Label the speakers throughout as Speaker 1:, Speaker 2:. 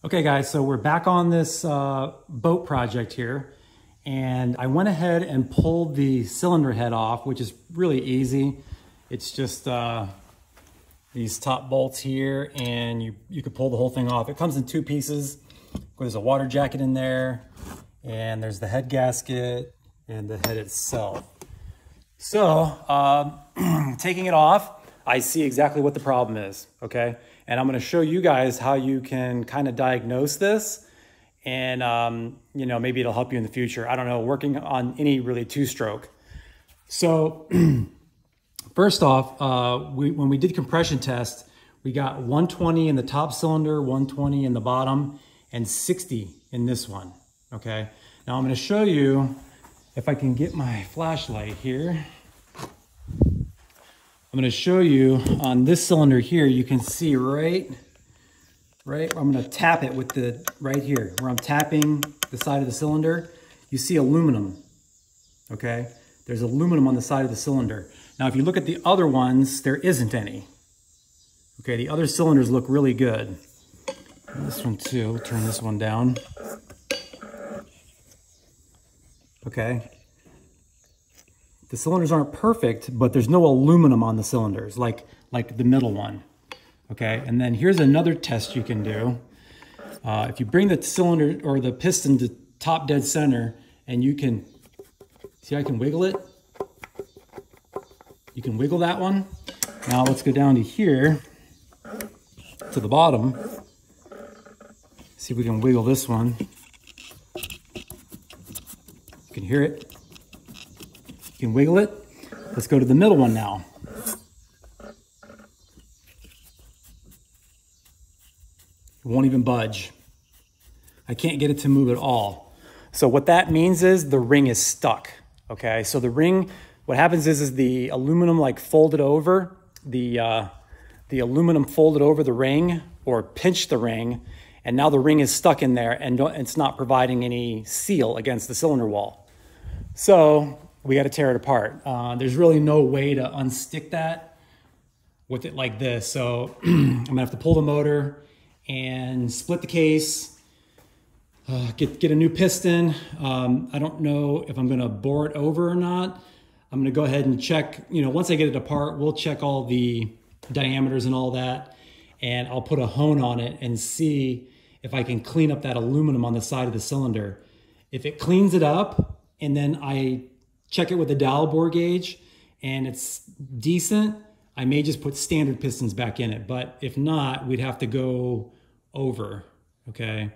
Speaker 1: Okay guys, so we're back on this boat project here, and I went ahead and pulled the cylinder head off, which is really easy. It's just these top bolts here, and you could pull the whole thing off. It comes in two pieces. There's a water jacket in there, and there's the head gasket and the head itself. So taking it off, I see exactly what the problem is, okay? And I'm gonna show you guys how you can kind of diagnose this, and you know, maybe it'll help you in the future. I don't know, working on any really two-stroke. So first off, when we did compression test, we got 120 in the top cylinder, 120 in the bottom, and 60 in this one, okay? Now I'm gonna show you, if I can get my flashlight here, I'm going to show you on this cylinder here, you can see right where I'm going to tap it with the, right here, where I'm tapping the side of the cylinder, you see aluminum, okay? There's aluminum on the side of the cylinder. Now, if you look at the other ones, there isn't any. Okay, the other cylinders look really good. And this one too, we'll turn this one down. Okay. The cylinders aren't perfect, but there's no aluminum on the cylinders like the middle one, okay? And then here's another test you can do. If you bring the cylinder or the piston to top dead center, and you can, see I can wiggle it? You can wiggle that one. Now let's go down to here, to the bottom. See if we can wiggle this one. You can hear it. You can wiggle it. Let's go to the middle one now. It won't even budge. I can't get it to move at all. So what that means is the ring is stuck, okay? So the ring, what happens is the aluminum like folded over, the aluminum folded over the ring or pinched the ring, and now the ring is stuck in there and it's not providing any seal against the cylinder wall. So we got to tear it apart. There's really no way to unstick that with it like this. So I'm gonna have to pull the motor and split the case, get a new piston. I don't know if I'm gonna bore it over or not. I'm gonna go ahead and check, you know, once I get it apart, we'll check all the diameters and all that, and I'll put a hone on it and see if I can clean up that aluminum on the side of the cylinder. If it cleans it up, and then I check it with a dowel bore gauge and it's decent, I may just put standard pistons back in it. But if not, we'd have to go over, okay?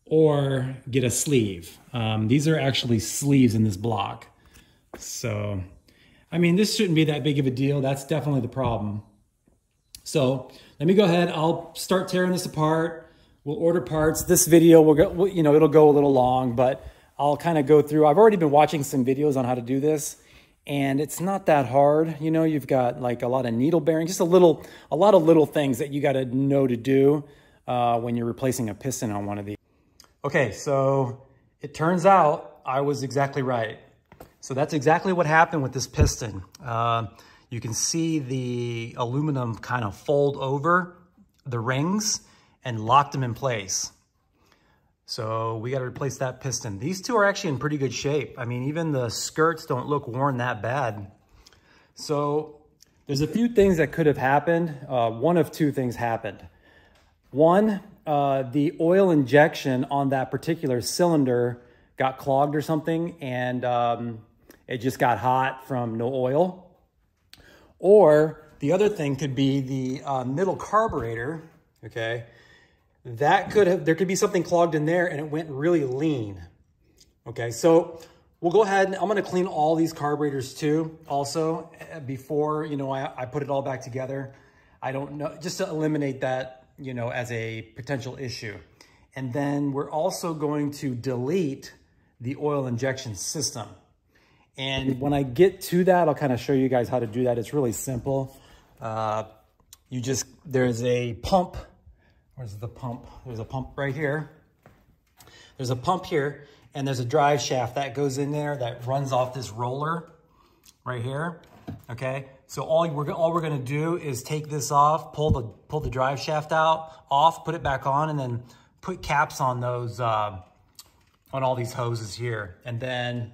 Speaker 1: Or get a sleeve. These are actually sleeves in this block. So, I mean, this shouldn't be that big of a deal. That's definitely the problem. So let me go ahead. I'll start tearing this apart. We'll order parts. This video will go, you know, it'll go a little long, but I'll kind of go through. I've already been watching some videos on how to do this, and it's not that hard. You know, you've got like a lot of needle bearings, just a lot of little things that you got to know to do when you're replacing a piston on one of these. Okay, so it turns out I was exactly right. So that's exactly what happened with this piston. You can see the aluminum kind of fold over the rings and locked them in place. So we got to replace that piston. These two are actually in pretty good shape. I mean, even the skirts don't look worn that bad. So there's a few things that could have happened. One of two things happened. One, the oil injection on that particular cylinder got clogged or something, and it just got hot from no oil. Or the other thing could be the middle carburetor, okay? That could have, there could be something clogged in there and it went really lean. Okay, so we'll go ahead and I'm gonna clean all these carburetors too, also, before, you know, I put it all back together. I don't know, just to eliminate that, you know, as a potential issue. And then we're also going to delete the oil injection system. And when I get to that, I'll kind of show you guys how to do that. It's really simple. There's a pump. Where's the pump? There's a pump right here. There's a pump here, and there's a drive shaft that goes in there that runs off this roller right here, okay? So all we're gonna do is take this off, pull the drive shaft off, put it back on, and then put caps on those, on all these hoses here. And then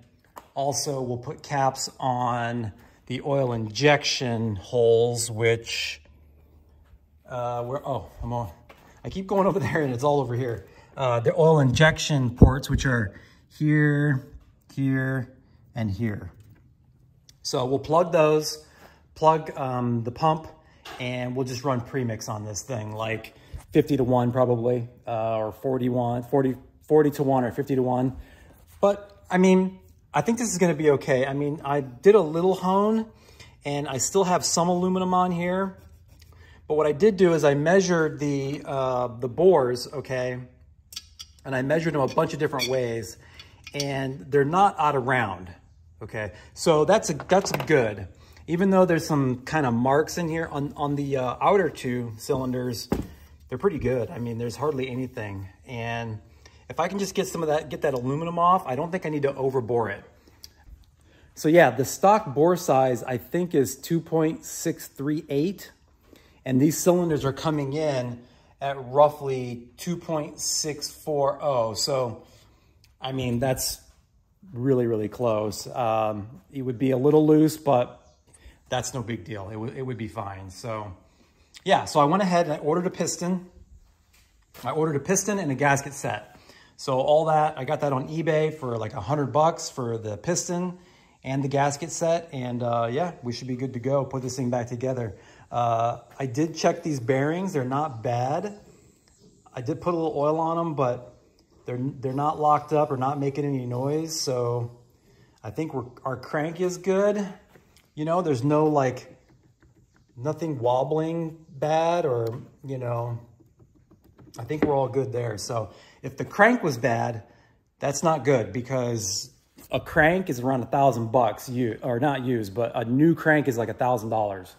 Speaker 1: also we'll put caps on the oil injection holes, which, I keep going over there and it's all over here. The oil injection ports, which are here, here, and here. So we'll plug those, plug the pump, and we'll just run premix on this thing, like 50 to 1 probably, or 40 to 1 or 50 to 1. But I mean, I think this is gonna be okay. I mean, I did a little hone and I still have some aluminum on here. But what I did do is I measured the bores, okay? And I measured them a bunch of different ways, and they're not out of round, okay? So that's good. Even though there's some kind of marks in here on the outer 2 cylinders, they're pretty good. I mean, there's hardly anything. And if I can just get some of that, get that aluminum off, I don't think I need to overbore it. So yeah, the stock bore size I think is 2.638. And these cylinders are coming in at roughly 2.640. So, I mean, that's really, really close. It would be a little loose, but that's no big deal. It would be fine. So, yeah, so I went ahead and I ordered a piston. I ordered a piston and a gasket set. So all that, I got that on eBay for like $100 for the piston and the gasket set. And yeah, we should be good to go. Put this thing back together. I did check these bearings. They're not bad. I did put a little oil on them, but they're not locked up or not making any noise. So I think our crank is good. You know, there's no like, nothing wobbling bad or, you know, I think we're all good there. So if the crank was bad, that's not good because a crank is around $1,000 or not used, but a new crank is like $1,000.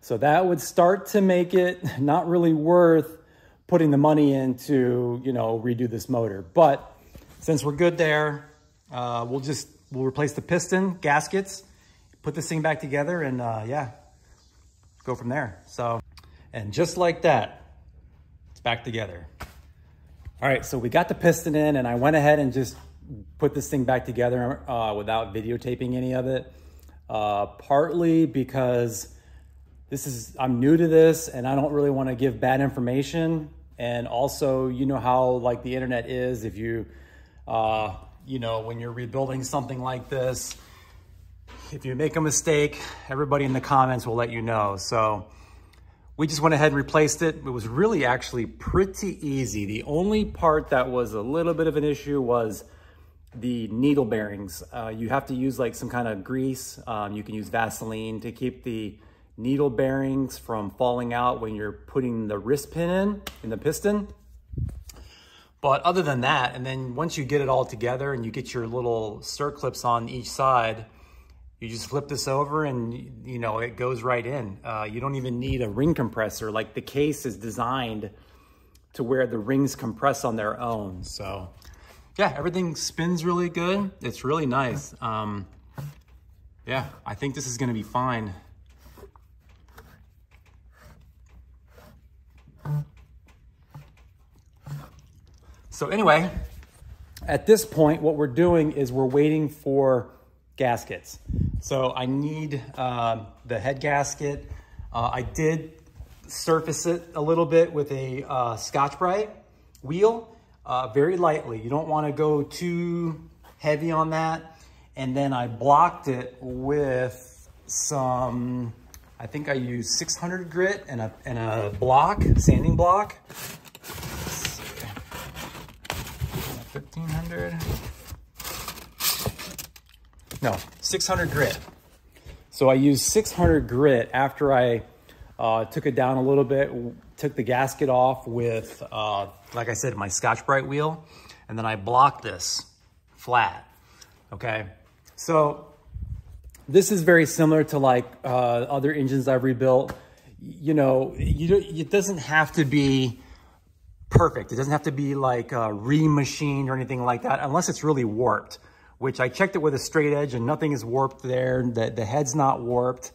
Speaker 1: So that would start to make it not really worth putting the money in to, you know, redo this motor. But since we're good there, we'll replace the piston, gaskets, put this thing back together and yeah, go from there. So, and just like that, it's back together. All right, so we got the piston in and I went ahead and just put this thing back together without videotaping any of it. Partly because I'm new to this and I don't really want to give bad information. And also, you know how like the internet is, if you, you know, when you're rebuilding something like this, if you make a mistake, everybody in the comments will let you know. So we just went ahead and replaced it. It was really actually pretty easy. The only part that was a little bit of an issue was the needle bearings. You have to use like some kind of grease. You can use Vaseline to keep the needle bearings from falling out when you're putting the wrist pin in the piston. But other than that, and then once you get it all together and you get your little circlips on each side, you just flip this over and, you know, it goes right in. You don't even need a ring compressor. Like the case is designed to where the rings compress on their own. So yeah, everything spins really good. It's really nice. Yeah, I think this is gonna be fine. So anyway, at this point, what we're doing is we're waiting for gaskets. So I need the head gasket. I did surface it a little bit with a Scotch-Brite wheel, very lightly. You don't want to go too heavy on that. And then I blocked it with some, I think I used 600 grit and a block, sanding block. 1500. No, 600 grit. So I used 600 grit after I took it down a little bit, took the gasket off with, like I said, my Scotch-Brite wheel, and then I blocked this flat, okay? So this is very similar to like other engines I've rebuilt. You know, it doesn't have to be perfect. It doesn't have to be like remachined or anything like that, unless it's really warped, which I checked it with a straight edge and nothing is warped there. The head's not warped.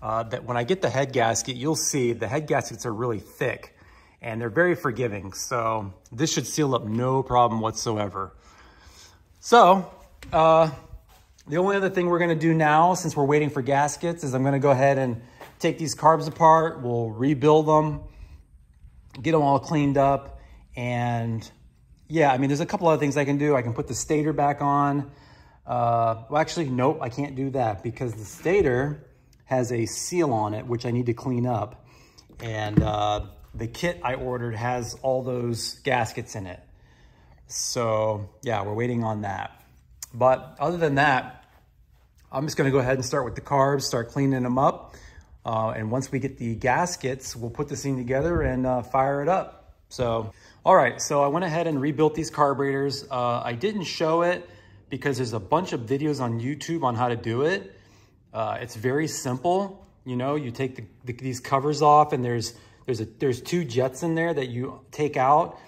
Speaker 1: That when I get the head gasket, you'll see the head gaskets are really thick and they're very forgiving. So this should seal up no problem whatsoever. So the only other thing we're gonna do now, since we're waiting for gaskets, is I'm gonna go ahead and take these carbs apart. We'll rebuild them, get them all cleaned up. And yeah, I mean, there's a couple other things I can do. I can put the stator back on. Well, actually, nope, I can't do that because the stator has a seal on it, which I need to clean up. And the kit I ordered has all those gaskets in it. So yeah, we're waiting on that. But other than that, I'm just gonna go ahead and start with the carbs, start cleaning them up. And once we get the gaskets, we'll put this thing together and fire it up. So, all right, so I went ahead and rebuilt these carburetors. I didn't show it because there's a bunch of videos on YouTube on how to do it. It's very simple. You know, you take these covers off, and there's two jets in there that you take out,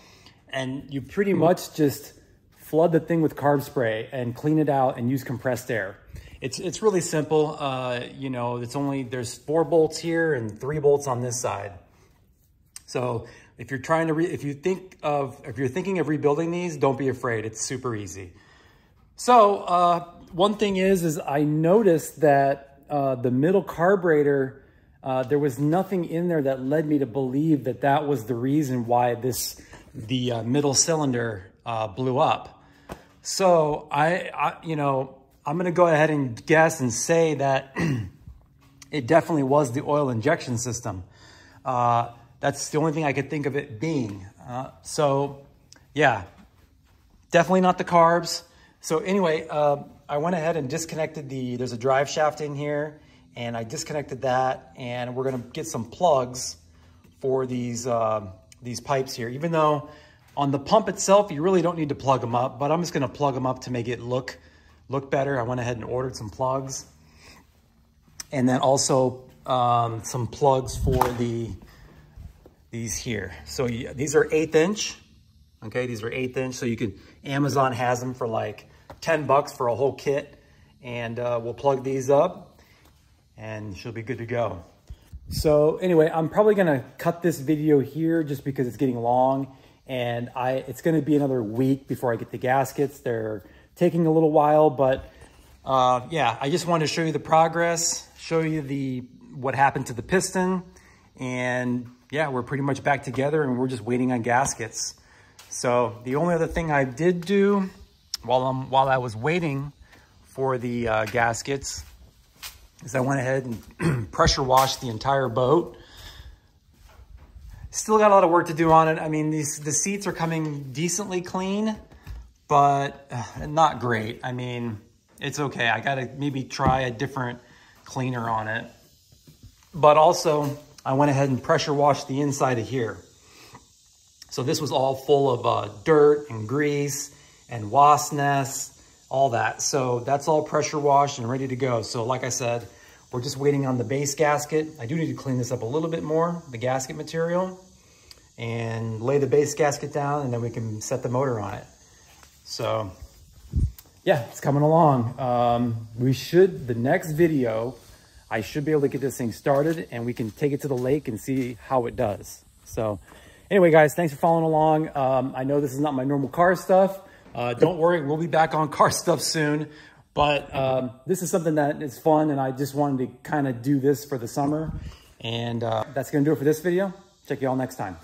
Speaker 1: and you pretty much just flood the thing with carb spray and clean it out and use compressed air. It's really simple. You know, there's 4 bolts here and 3 bolts on this side. So if you're trying to, if you're thinking of rebuilding these, don't be afraid. It's super easy. So one thing is I noticed that the middle carburetor, there was nothing in there that led me to believe that that was the reason why the middle cylinder blew up. So you know, I'm going to go ahead and guess and say that it definitely was the oil injection system. That's the only thing I could think of it being. So yeah, definitely not the carbs. So anyway, I went ahead and disconnected there's a drive shaft in here, and I disconnected that, and we're going to get some plugs for these pipes here. Even though on the pump itself, you really don't need to plug them up, but I'm just going to plug them up to make it look better. I went ahead and ordered some plugs, and then also some plugs for these here. So yeah, these are 1/8 inch. Okay, these are 1/8 inch. So Amazon has them for like $10 for a whole kit, and we'll plug these up, and she'll be good to go. So anyway, I'm probably gonna cut this video here just because it's getting long, and it's gonna be another week before I get the gaskets. They're taking a little while, but yeah, I just wanted to show you the progress, show you what happened to the piston, and yeah, we're pretty much back together, and we're just waiting on gaskets. So the only other thing I did do while I was waiting for the gaskets is I went ahead and pressure washed the entire boat. Still got a lot of work to do on it. I mean, the seats are coming decently clean, but not great. I mean, it's okay. I gotta maybe try a different cleaner on it. But also, I went ahead and pressure washed the inside of here. So this was all full of dirt and grease and wasp nests, all that. So that's all pressure washed and ready to go. So like I said, we're just waiting on the base gasket. I do need to clean this up a little bit more, the gasket material, and lay the base gasket down, and then we can set the motor on it. So yeah, it's coming along. The next video, I should be able to get this thing started, and we can take it to the lake and see how it does. So anyway, guys, thanks for following along. I know this is not my normal car stuff. Don't worry, we'll be back on car stuff soon. But this is something that is fun, and I just wanted to kind of do this for the summer. And that's going to do it for this video. Check you all next time.